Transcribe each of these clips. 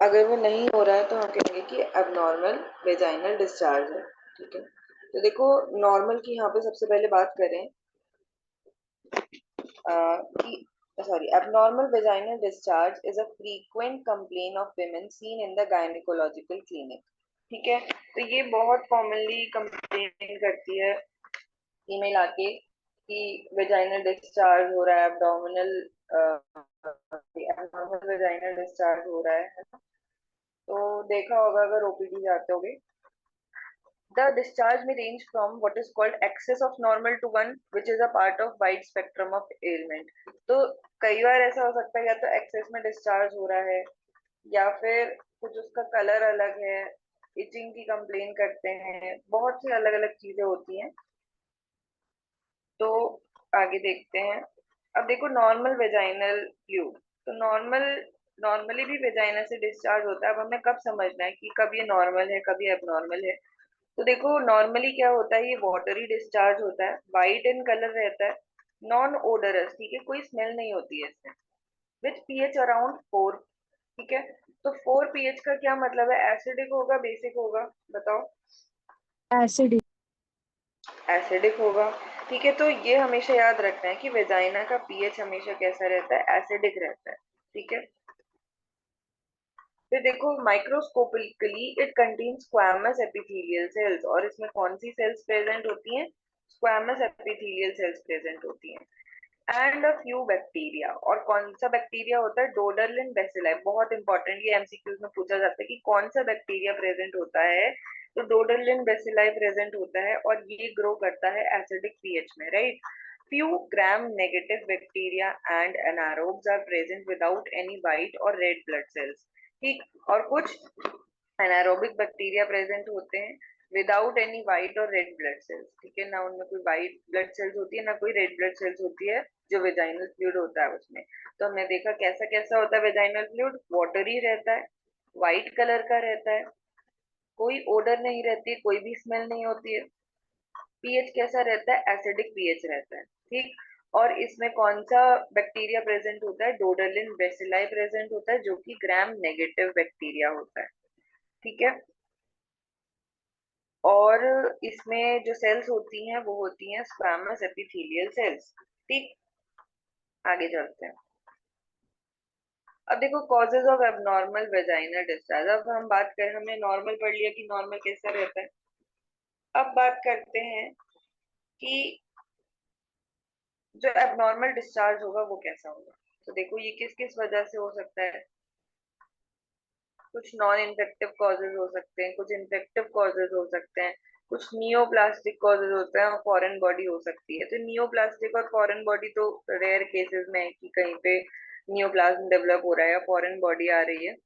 अगर वो नहीं हो रहा है तो हम कहेंगे कि एबनॉर्मल वेजाइनल डिस्चार्ज है। ठीक है, तो देखो नॉर्मल की यहाँ पे सबसे पहले बात करें कि sorry, abnormal vaginal discharge is a frequent complaint of women seen in the gynecological clinic। ठीक है, तो ये बहुत कॉमनली कंप्लेन करती है फीमेल आके कि वेजाइनल डिस्चार्ज हो रहा है, एब्डोमिनल एब्डोमिनल वेजाइनल डिस्चार्ज हो रहा है ना। तो देखा होगा अगर ओपीडी जाते होगे। The discharge may range from what is called excess of normal to one which is a part of wide spectrum of ailment। तो कई बार ऐसा हो सकता है या तो एक्सेस में डिस्चार्ज हो रहा है या फिर कुछ उसका कलर अलग है, इचिंग की कंप्लेन करते हैं, बहुत सी अलग अलग चीजें होती हैं। तो आगे देखते हैं। अब देखो नॉर्मल वेजाइनल फ्लूइड, तो नॉर्मली भी वेजाइना से डिस्चार्ज होता है। अब हमें कब समझना है कि कब ये नॉर्मल है कब ये एबनॉर्मल है। तो देखो नॉर्मली क्या होता है, ये वाटरी डिस्चार्ज होता है, वाइट इन कलर रहता है, नॉन ओडरस, ठीक है, कोई स्मेल नहीं होती है इसमें, विथ पीएच अराउंड 4। ठीक है, तो 4 पीएच का क्या मतलब है, एसिडिक होगा बेसिक होगा, बताओ। एसिड। एसिडिक होगा। ठीक है, तो ये हमेशा याद रखना है कि वेजाइना का पीएच हमेशा कैसा रहता है, एसिडिक रहता है। ठीक है, फिर देखो microscopically it contains squamous epithelial cells, और इसमें कौन सी सेल्स प्रेजेंट होती हैं, स्क्वैमस एपिथेलियल सेल्स प्रेजेंट होती हैं, एंड अ फ्यू बैक्टीरिया। और कौन सा बैक्टीरिया होता है, डोडरलिन बेसिलाई, बहुत इंपॉर्टेंट, ये एमसीक्यूज में पूछा जाता है कि कौन सा बैक्टीरिया प्रेजेंट होता है। तो डोडरलिन बेसिलाई प्रेजेंट होता है और ये ग्रो करता है एसिडिक पीएच में, right. few gram negative bacteria and anaerobes are present without any white or red blood cells। ठीक, और कुछ एनारोबिक बैक्टीरिया प्रेजेंट होते हैं विदाउट एनी व्हाइट और रेड ब्लड सेल्स। ठीक है, ना उनमें कोई व्हाइट ब्लड सेल्स होती है ना कोई रेड ब्लड सेल्स होती है जो वेजाइनल फ्लूइड होता है उसमें। तो हमने देखा कैसा कैसा होता है वेजाइनल फ्लूइड, वाटरी रहता है, व्हाइट कलर का रहता है, कोई ओडर नहीं रहती है, कोई भी स्मेल नहीं होती है, पीएच कैसा रहता है, एसिडिक पीएच रहता है। ठीक, और इसमें कौन सा बैक्टीरिया प्रेजेंट होता है, डोडरलिन बेसिलाई प्रेजेंट होता है जो कि ग्राम नेगेटिव बैक्टीरिया होता है। ठीक है, और इसमें जो सेल्स होती हैं वो होती हैं स्क्वैमस एपिथेलियल सेल्स। ठीक, आगे चलते हैं। अब देखो causes of abnormal vaginal discharge. अब हम बात करें, हमने नॉर्मल पढ़ लिया कि नॉर्मल कैसा रहता है। अब बात करते हैं कि जो एबनॉर्मल डिस्चार्ज होगा वो कैसा होगा। तो देखो ये किस किस वजह से हो सकता है। कुछ नॉन इन्फेक्टिव कॉजेज हो सकते हैं, कुछ इन्फेक्टिव कॉजेज हो सकते हैं, कुछ नियोप्लास्टिक कॉजेज होते हैं और फॉरेन बॉडी हो सकती है। तो नियोप्लास्टिक और फॉरेन बॉडी तो रेयर केसेस में है कि कहीं पे नियोप्लाज्म डेवलप हो रहा है या फॉरेन बॉडी आ रही है।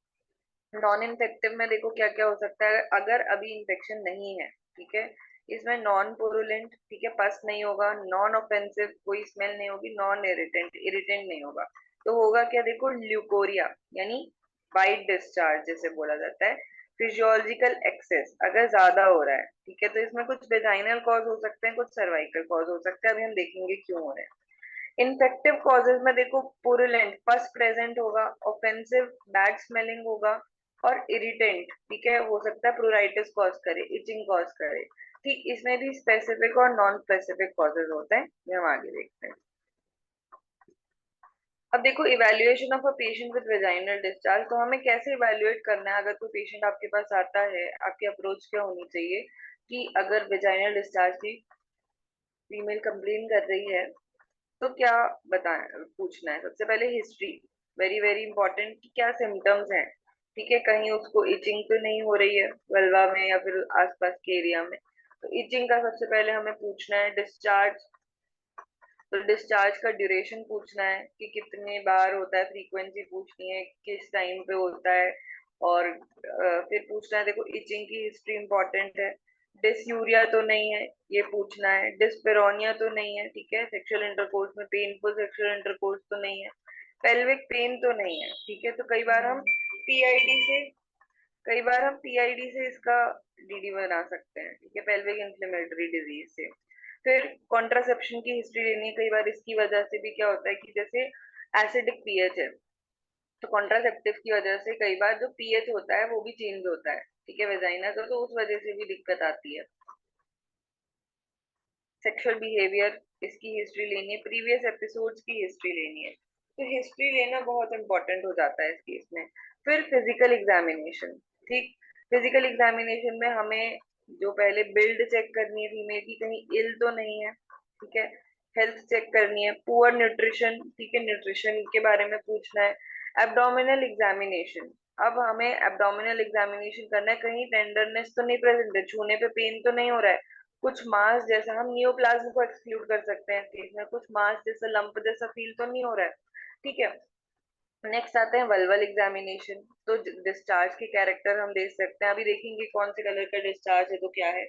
नॉन इन्फेक्टिव में देखो क्या क्या हो सकता है, अगर अभी इन्फेक्शन नहीं है, ठीक है, इसमें नॉन पुरुलेंट, ठीक है, पस नहीं होगा, नॉन ऑफेंसिव, कोई स्मेल नहीं होगी, नॉन इरिटेंट, इरिटेंट नहीं होगा। तो होगा क्या, देखो ल्यूकोरिया यानी वाइट डिस्चार्ज जैसे बोला जाता है। फिजियोलॉजिकल एक्सेस अगर ज्यादा हो रहा है, ठीक है, तो इसमें कुछ वेजाइनल कॉज हो सकते हैं, कुछ सर्वाइकल कॉज हो सकते हैं, अभी हम देखेंगे क्यों हो रहे हैं। इन्फेक्टिव कॉजेज में देखो पुरुलेंट पस प्रेजेंट होगा, ऑफेंसिव बैड स्मेलिंग होगा, और इरिटेंट, ठीक है, हो सकता है प्रूराइटिस कॉज करे, इचिंग कॉज करे। ठीक, इसमें भी स्पेसिफिक और नॉन स्पेसिफिक कॉजेज होते हैं, ये हम आगे देखते हैं। अब देखो evaluation of a patient with vaginal discharge, तो हमें कैसे इवेल्युएट करना है, अगर कोई पेशेंट आपके पास आता है, आपकी अप्रोच क्या होनी चाहिए कि अगर वेजाइनल डिस्चार्ज की फीमेल कंप्लेन कर रही है तो क्या बताना, पूछना है सबसे पहले हिस्ट्री, वेरी वेरी इंपॉर्टेंट, कि क्या सिम्टम्स हैं। ठीक है, कहीं उसको इचिंग तो नहीं हो रही है वल्वा में या फिर आसपास के एरिया में। तो इचिंग का सबसे पहले हमें पूछना है। डिस्चार्ज, तो डिस्चार्ज का ड्यूरेशन पूछना है कि कितने बार होता है, फ्रीक्वेंसी पूछनी है, किस टाइम पे होता है, और फिर पूछना है, देखो इचिंग की हिस्ट्री इंपॉर्टेंट है। डिसयूरिया तो नहीं है ये पूछना है, डिस्पेरोनिया तो नहीं है, ठीक है, सेक्सुअल इंटरकोर्स में पेनफुल सेक्सुअल इंटरकोर्स तो नहीं है, पेल्विक पेन तो नहीं है। ठीक है, तो कई बार हम पीआईडी से इसका डीडी बना सकते हैं, ठीक है, पेल्विक इन्फ्लेमेटरी डिजीज से। फिर कॉन्ट्रासेप्शन की हिस्ट्री लेनी है, कई बार इसकी वजह से भी क्या होता है कि जैसे एसिडिक पीएच है, तो कॉन्ट्रासेप्टिव की वजह से कई बार जो पीएच होता है वो भी चेंज होता है, ठीक है, वेजाइना का, तो उस वजह से भी दिक्कत आती है। सेक्सुअल बिहेवियर, इसकी हिस्ट्री लेनी है, प्रीवियस एपिसोड्स की हिस्ट्री लेनी है, तो हिस्ट्री लेना बहुत इंपॉर्टेंट हो जाता है इस केस में। फिर फिजिकल एग्जामिनेशन, ठीक, फिजिकल एग्जामिनेशन में हमें जो पहले बिल्ड चेक करनी है फीमेल की, कहीं इल तो नहीं है, ठीक है, हेल्थ चेक करनी है, पुअर न्यूट्रिशन, ठीक है, न्यूट्रिशन के बारे में पूछना है। एब्डोमिनल एग्जामिनेशन, अब हमें एब्डोमिनल एग्जामिनेशन करना है, कहीं टेंडरनेस तो नहीं प्रेजेंट है, छूने पे पेन तो नहीं हो रहा है, कुछ मास जैसा, हम नियोप्लाज्म को एक्सक्लूड कर सकते हैं केस में, कुछ मास जैसा लंप जैसा फील तो नहीं हो रहा है, ठीक है। नेक्स्ट आते हैं वल्वल एग्जामिनेशन, तो डिस्चार्ज के कैरेक्टर हम देख सकते हैं, अभी देखेंगे कौन से कलर का डिस्चार्ज है तो क्या है,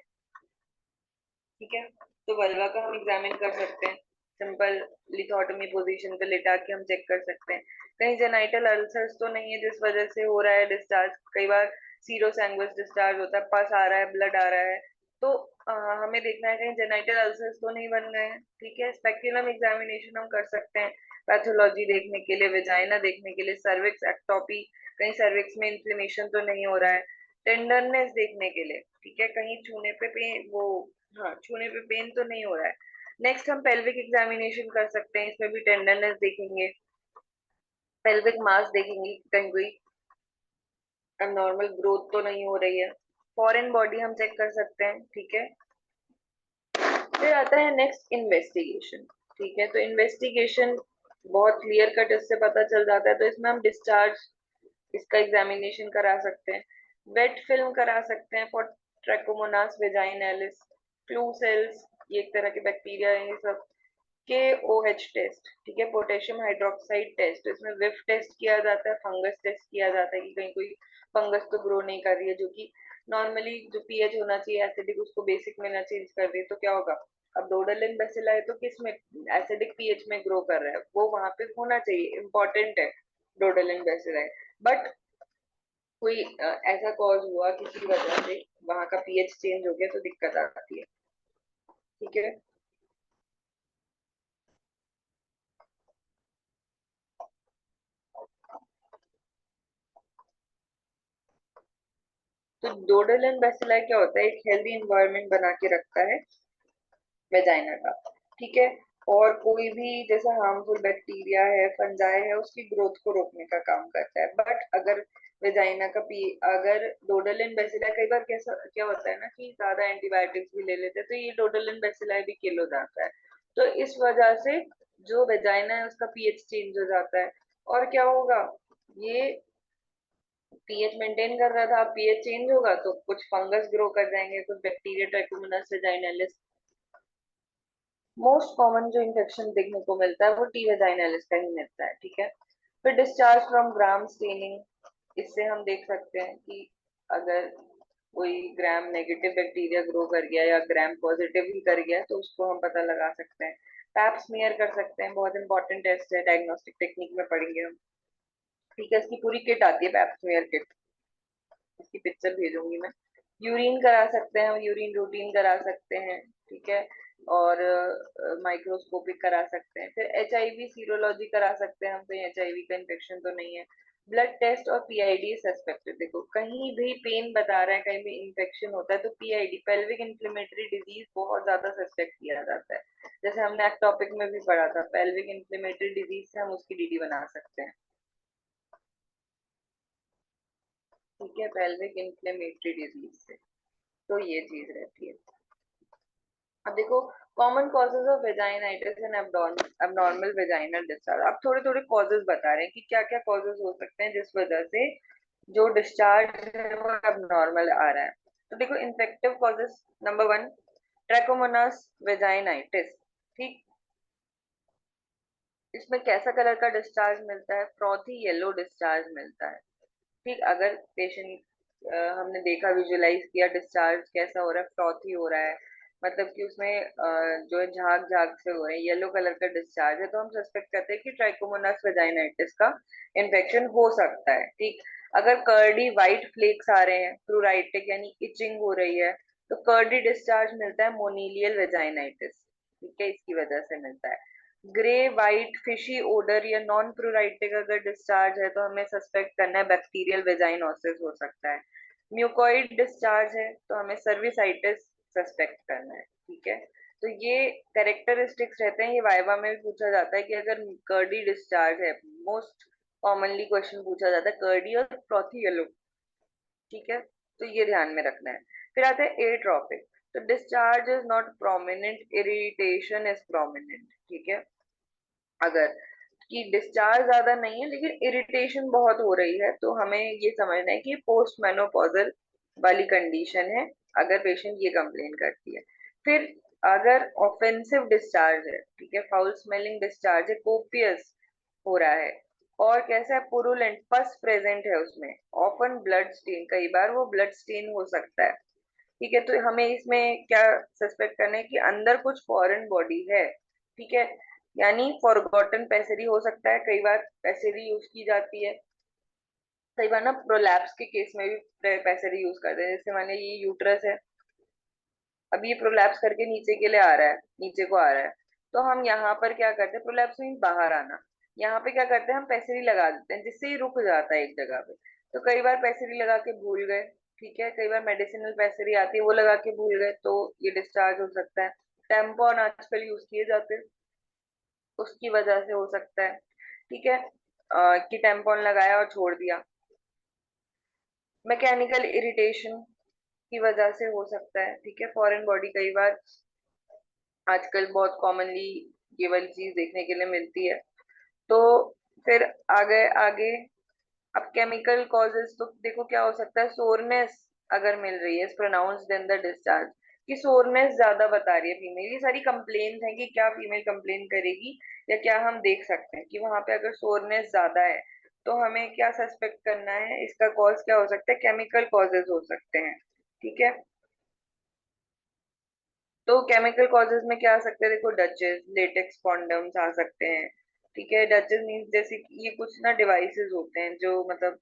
ठीक है। तो वल्वा का हम एग्जामिन कर सकते हैं, सिंपल लिथोटमी पोजीशन पे लेटा के हम चेक कर सकते हैं, कहीं जेनाइटल अल्सर्स तो नहीं है जिस वजह से हो रहा है डिस्चार्ज, कई बार सीरो सैंग्विस डिस्चार्ज होता है, पस आ रहा है, ब्लड आ रहा है, तो हमें देखना है कहीं जेनाइटल अल्सर्स तो नहीं बन गए हैं, ठीक है। स्पेक्युलम एग्जामिनेशन हम कर सकते हैं पैथोलॉजी देखने के लिए, वेजाइना देखने के लिए, सर्विक्स एक्टोपी, कहीं सर्विक्स में इन्फ्लेमेशन तो नहीं हो रहा है, टेंडरनेस देखने के लिए, ठीक है, कहीं छूने पे वो, हाँ, छूने पे पेन तो नहीं हो रहा है। नेक्स्ट हम पेल्विक एग्जामिनेशन कर सकते हैं, इसमें भी टेंडरनेस देखेंगे, पेल्विक मास देखेंगे, कहीं कोई नॉर्मल ग्रोथ तो नहीं हो रही है, फॉरेन बॉडी हम चेक कर सकते हैं, ठीक है। फिर आता है नेक्स्ट इन्वेस्टिगेशन, ठीक है, तो इन्वेस्टिगेशन बहुत क्लियर कट इससे पता चल जाता है, तो इसमें हम डिस्चार्ज, इसका एग्जामिनेशन करा सकते हैं, वेट फिल्म करा सकते हैं फॉर ट्रैकोमोनास वेजाइनैलिस, फ्लू सेल्स, ये एक तरह के बैक्टीरिया है ये सब, के ओ एच टेस्ट, ठीक है, पोटेशियम हाइड्रोक्साइड टेस्ट, इसमें विफ टेस्ट किया जाता है, फंगस टेस्ट किया जाता है कि कहीं कोई फंगस तो ग्रो नहीं कर रही है, जो कि नॉर्मली जो पीएच होना चाहिए एसिडिक उसको बेसिक में ना चेंज कर दे तो क्या होगा। अब डोडलिन बेसिला है तो किस में एसिडिक पीएच में ग्रो कर रहा है, वो वहां पे होना चाहिए, इंपॉर्टेंट है डोडलिन बेसिला, बट कोई ऐसा कॉज हुआ किसी वजह से वहां का पीएच चेंज हो गया तो दिक्कत आती है, ठीक है। तो डोडल बेसिलाई क्या होता है, एक हेल्दी एनवायरनमेंट बना के रखता है वेजाइना का, ठीक है, और कोई भी जैसा हार्मफुल बैक्टीरिया है, फंजाई है, उसकी ग्रोथ को रोकने का काम करता है। बट अगर वेजाइना का पी, अगर डोडलिन बेसिलाई, कई बार कैसा क्या होता है ना कि ज्यादा एंटीबायोटिक्स भी ले लेते हैं तो ये डोडलिन बेसिलाई भी किल हो जाता है, तो इस वजह से जो वेजाइना है उसका पीएच चेंज हो जाता है, और क्या होगा, ये पीएच मेंटेन कर रहा था, पीएच चेंज होगा तो कुछ फंगस ग्रो कर जाएंगे, कुछ बैक्टीरिया, ट्राइकोमोनास वेजाइनैलिस, मोस्ट कॉमन जो इन्फेक्शन देखने को मिलता है वो टी वेजाइनैलिस का ही मिलता है, ठीक है। फिर डिस्चार्ज फ्रॉम ग्राम स्टेनिंग, इससे हम देख सकते हैं कि अगर कोई ग्राम नेगेटिव बैक्टीरिया ग्रो कर गया या ग्राम पॉजिटिव ही कर गया तो उसको हम पता लगा सकते हैं। पैप स्मीयर कर सकते हैं, बहुत इंपॉर्टेंट टेस्ट है, डायग्नोस्टिक टेक्निक में पढ़ेंगे हम, ठीक है, इसकी पूरी किट आती है पैप स्मीयर किट, इसकी पिक्चर भेजूंगी मैं। यूरिन करा सकते हैं, यूरिन रूटीन करा सकते हैं, ठीक है, और माइक्रोस्कोपिक करा सकते हैं। फिर एचआईवी सीरोलॉजी करा सकते हैं हम, कहीं एचआईवी का इन्फेक्शन तो नहीं है। ब्लड टेस्ट और पीआईडी सस्पेक्टेड, देखो कहीं भी पेन बता रहा है, कहीं भी इन्फेक्शन होता है तो पीआईडी, पेल्विक इन्फ्लेमेटरी डिजीज, बहुत ज्यादा सस्पेक्ट किया जाता है, जैसे हमने एक टॉपिक में भी पढ़ा था, पेल्विक इन्फ्लेमेटरी डिजीज से हम उसकी डीडी बना सकते हैं, ठीक है, पेल्विक इन्फ्लेमेटरी डिजीज से, तो ये चीज रहती है। अब देखो common causes of vaginitis and abnormal vaginal discharge, अब थोड़े थोड़े कॉजेज बता रहे हैं कि क्या क्या कॉजेज हो सकते हैं जिस वजह से जो डिस्चार्ज है वो एब्नॉर्मल आ रहा है। तो देखो infective causes, number one trichomonas vaginitis, ठीक, इसमें कैसा कलर का डिस्चार्ज मिलता है, फ्रॉथी येलो डिस्चार्ज मिलता है, ठीक, अगर पेशेंट, हमने देखा विजुअलाइज किया डिस्चार्ज कैसा हो रहा है, फ्रॉथी हो रहा है, मतलब कि उसमें जो है झाग झाग से हो रहे हैं, येलो कलर का डिस्चार्ज है, तो हम सस्पेक्ट करते हैं कि ट्राइकोमोनास वेजाइनाइटिस का इन्फेक्शन हो सकता है, ठीक। अगर कर्डी व्हाइट फ्लेक्स आ रहे हैं, प्लूराइटिक यानी इचिंग हो रही है, तो कर्डी डिस्चार्ज मिलता है मोनीलियल वेजाइनाइटिस, ठीक है, इसकी वजह से मिलता है। ग्रे वाइट फिशी ओडर या नॉन प्रूराइटिक अगर डिस्चार्ज है तो हमें सस्पेक्ट करना है बैक्टीरियल वेजाइनोसिस हो सकता है। म्यूकोइड डिस्चार्ज है तो हमें सर्विसाइटिस सस्पेक्ट करना है। ठीक है, तो ये कैरेक्टरिस्टिक्स रहते हैं, ये वाइवा में भी पूछा जाता है कि अगर कर्डी डिस्चार्ज है, मोस्ट कॉमनली क्वेश्चन पूछा जाता है कर्डी और फ्रॉथी येलो। ठीक है, तो ये ध्यान में रखना है। फिर आता है एट्रोपिक, तो discharge is not prominent, irritation is prominent. ठीक है, अगर कि डिस्चार्ज ज्यादा नहीं है लेकिन इरिटेशन बहुत हो रही है तो हमें ये समझना है कि पोस्ट मेनोपॉजल वाली कंडीशन है अगर पेशेंट ये कंप्लेन करती है। फिर अगर ऑफेंसिव डिस्चार्ज है, ठीक है, फाउल स्मेलिंग डिस्चार्ज है, कोपियस हो रहा है और कैसा है, पुरुलेंट, पस प्रेजेंट है उसमें, ऑफन ब्लड स्टेन, कई बार वो ब्लड स्टेन हो सकता है। ठीक है, तो हमें इसमें क्या सस्पेक्ट करना है कि अंदर कुछ फॉरेन बॉडी है। ठीक है, यानी फॉरगॉटन पैसेरी हो सकता है, कई बार पैसेरी यूज की जाती है। कई बार ना प्रोलैप्स के केस में भी पैसेरी यूज करते हैं, जैसे माने ये यूट्रस है, अब ये प्रोलैप्स करके नीचे के लिए आ रहा है, नीचे को आ रहा है, तो हम यहाँ पर क्या करते हैं, प्रोलैप्स मीन बाहर आना, यहाँ पे क्या करते हैं हम पैसेरी लगा देते हैं जिससे ये रुक जाता है एक जगह पे। तो कई बार पैसेरी लगा के भूल गए, ठीक है, कई बार मेडिसिनल पैसेरी आती है वो लगा के भूल गए तो ये डिस्चार्ज हो सकता है। टेम्पॉन आजकल यूज किए जाते हैं, उसकी वजह से हो सकता है। ठीक है, कि टेम्पॉन लगाया और छोड़ दिया। मैकेनिकल इरिटेशन की वजह से हो सकता है। ठीक है, फॉरेन बॉडी कई बार आजकल बहुत कॉमनली ये वाली चीज देखने के लिए मिलती है। तो फिर आगे आगे, अब केमिकल कॉजेस तो देखो क्या हो सकता है, सोरनेस अगर मिल रही है प्रोनाउंस्ड इन द डिस्चार्ज, कि सोरनेस ज्यादा बता रही है फीमेल, ये सारी कंप्लेन है कि क्या फीमेल कंप्लेन करेगी या क्या हम देख सकते हैं कि वहां पे अगर सोरनेस ज्यादा है तो हमें क्या सस्पेक्ट करना है, इसका कॉज क्या हो सकता है, केमिकल कॉजेज हो सकते हैं। ठीक है, तो केमिकल कॉजेज में क्या आ सकते हैं, देखो डचेस, लेटेक्स कॉन्डम्स आ सकते हैं। ठीक है, डचेस मीन्स जैसे कि ये कुछ ना डिवाइसेस होते हैं जो मतलब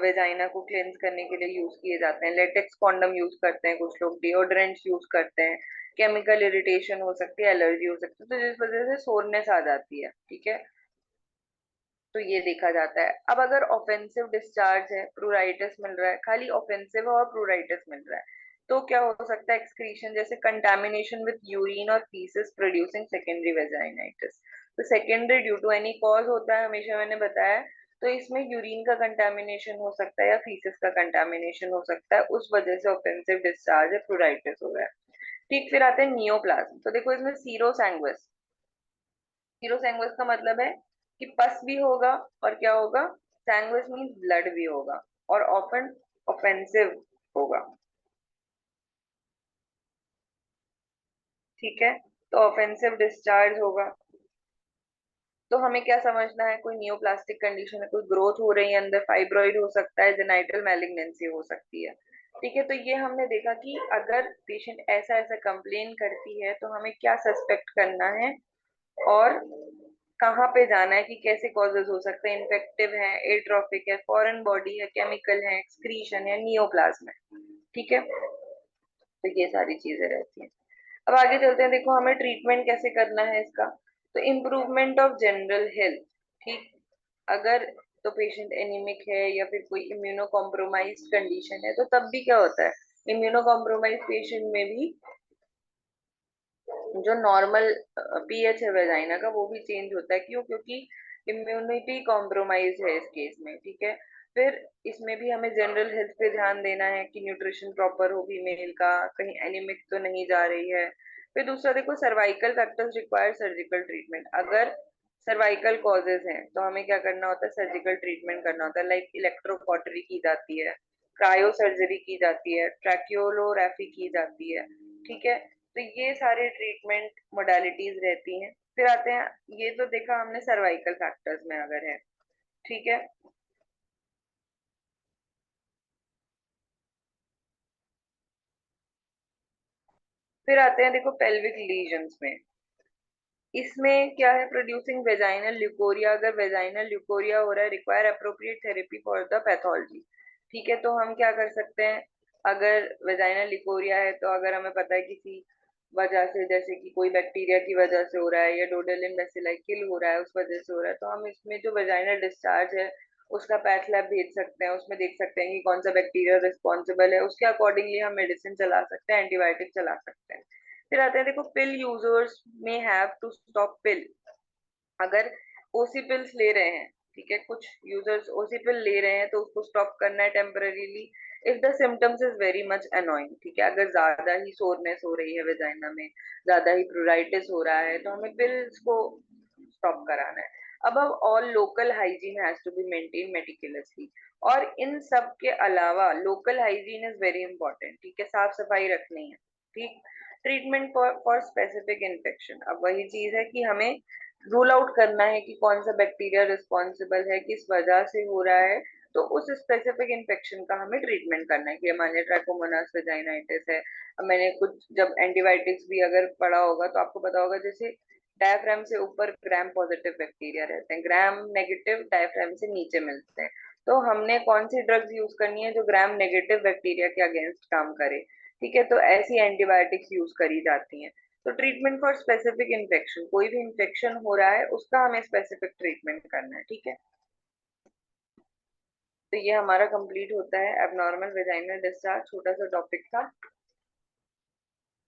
वेजाइना को क्लेंस करने के लिए यूज किए जाते हैं। लेटेक्स कॉन्डम यूज करते हैं कुछ लोग, डिओड्रेंट्स यूज करते हैं। केमिकल इरिटेशन हो सकती है, एलर्जी हो सकती है, तो जिस वजह से सोरनेस आ जाती है। ठीक है, तो ये देखा जाता है। अब अगर ऑफेंसिव डिस्चार्ज है, प्रूराइटिस मिल रहा है, खाली ऑफेंसिव और प्रूराइटिस मिल रहा है, तो क्या हो सकता है, एक्सक्रीशन, जैसे कंटामिनेशन विद यूरिन और फीसेस प्रोड्यूसिंग सेकेंडरी वेजाइनाइटिस। तो secondary due to any cause होता है, हमेशा मैंने बताया, तो इसमें यूरिन का कंटामिनेशन हो सकता है या फीसेस का कंटामिनेशन हो सकता है, उस वजह से ऑफेंसिव डिस्चार्ज है, प्रूराइटिस हो रहा है। ठीक, फिर आते हैं नियोप्लाज्म, तो देखो इसमें सीरो सैंग्विस, सीरोसैंग्विस का मतलब है कि पस भी होगा और क्या होगा, सैंग्विस मीन्स ब्लड भी होगा और ऑफन ऑफेंसिव होगा। ठीक है, तो ऑफेंसिव डिस्चार्ज होगा, तो हमें क्या समझना है, कोई नियोप्लास्टिक कंडीशन है, कोई ग्रोथ हो रही है अंदर, फाइब्रॉइड हो सकता है, जेनाइटल मैलिग्नेंसी हो सकती है। ठीक है, तो ये हमने देखा कि अगर पेशेंट ऐसा ऐसा कंप्लेन करती है तो हमें क्या सस्पेक्ट करना है और कहाँ पे जाना है, कि कैसे कॉजेज हो सकते हैं, इन्फेक्टिव है, एट्रोफिक है, फॉरेन बॉडी है, केमिकल है, एक्सक्रीशन है, नियोप्लाज्म है। ठीक है, तो ये सारी चीजें रहती हैं। अब आगे चलते हैं, देखो हमें ट्रीटमेंट कैसे करना है इसका, तो इम्प्रूवमेंट ऑफ जनरल हेल्थ। ठीक, अगर तो पेशेंट एनीमिक है या फिर कोई इम्यूनो कॉम्प्रोमाइज कंडीशन है तो तब भी क्या होता है, इम्यूनो कॉम्प्रोमाइज पेशेंट में भी जो नॉर्मल पीएच है वेजाइना का वो भी चेंज होता है। क्यों, क्योंकि इम्यूनिटी कॉम्प्रोमाइज है इस केस में। ठीक है, फिर इसमें भी हमें जनरल हेल्थ पे ध्यान देना है कि न्यूट्रिशन प्रॉपर हो फीमेल का, कहीं एनीमिक तो नहीं जा रही है। फिर दूसरा देखो, cervical factors require surgical treatment, अगर सर्वाइकल कॉजेज हैं तो हमें क्या करना होता है, सर्जिकल ट्रीटमेंट करना होता है, लाइक इलेक्ट्रोकॉटरी की जाती है, क्रायो सर्जरी की जाती है, ट्रैक्योलोग्राफी की जाती है। ठीक है, तो ये सारे ट्रीटमेंट मोडालिटीज रहती हैं। फिर आते हैं, ये तो देखा हमने सर्वाइकल फैक्टर्स में अगर है। ठीक है, फिर आते हैं देखो पेल्विक लीजन्स में, इसमें क्या है, प्रोड्यूसिंग वेजाइनल ल्यूकोरिया, अगर वेजाइनल ल्यूकोरिया हो रहा है, require appropriate therapy for the pathology. ठीक है, तो हम क्या कर सकते हैं, अगर वेजाइनल ल्यूकोरिया है तो अगर हमें पता है किसी वजह से, जैसे कि कोई बैक्टीरिया की वजह से हो रहा है या डोडेलिन बेसिलाई किल हो रहा है उस वजह से हो रहा है, तो हम इसमें जो वेजाइनल डिस्चार्ज है उसका पैथ लैब भेज सकते हैं, उसमें देख सकते हैं कि कौन सा बैक्टीरिया रिस्पॉन्सिबल है, उसके अकॉर्डिंगली हम मेडिसिन चला सकते हैं, एंटीबायोटिक चला सकते हैं। फिर आते हैं, देखो, पिल यूजर्स में हैव टू स्टॉप पिल। अगर ओसी पिल्स ले रहे हैं, ठीक है, कुछ यूजर्स ओसी पिल ले रहे हैं तो उसको स्टॉप करना है temporarily if the symptoms is very much annoying, ठीक है। अगर ज्यादा ही सोरनेस हो रही है वेजाइना में, ज्यादा ही प्रूराइटिस हो रहा है, तो हमें पिल्स को स्टॉप कराना है। अब all local hygiene has to be maintain meticulously, और इन सब के अलावा local hygiene is very important, ठीक है, साफ सफाई रखनी है, ठीक। ट्रीटमेंट फॉर स्पेसिफिक इन्फेक्शन, अब वही चीज है कि हमें रूल आउट करना है कि कौन सा बैक्टीरिया रिस्पॉन्सिबल है, किस वजह से हो रहा है, तो उस स्पेसिफिक इन्फेक्शन का हमें ट्रीटमेंट करना है। कि हमारे ट्राइकोमोनास वेजाइनाइटिस है, अब मैंने कुछ जब एंटीबायोटिक्स भी अगर पढ़ा होगा तो आपको पता होगा, जैसे डायफ्राम से ऊपर ग्राम पॉजिटिव बैक्टीरिया रहते हैं, ग्राम नेगेटिव डायफ्राम से नीचे मिलते हैं, तो हमने कौन सी ड्रग्स यूज करनी है जो ग्राम नेगेटिव बैक्टीरिया के अगेंस्ट काम करे, ठीक है, तो ऐसी एंटीबायोटिक्स यूज करी जाती हैं। तो ट्रीटमेंट फॉर स्पेसिफिक इन्फेक्शन, कोई भी इन्फेक्शन हो रहा है उसका हमें स्पेसिफिक ट्रीटमेंट करना है, ठीक है। तो ये हमारा कंप्लीट होता है एबनॉर्मल वेजाइनल डिस्चार्ज, छोटा सा टॉपिक था।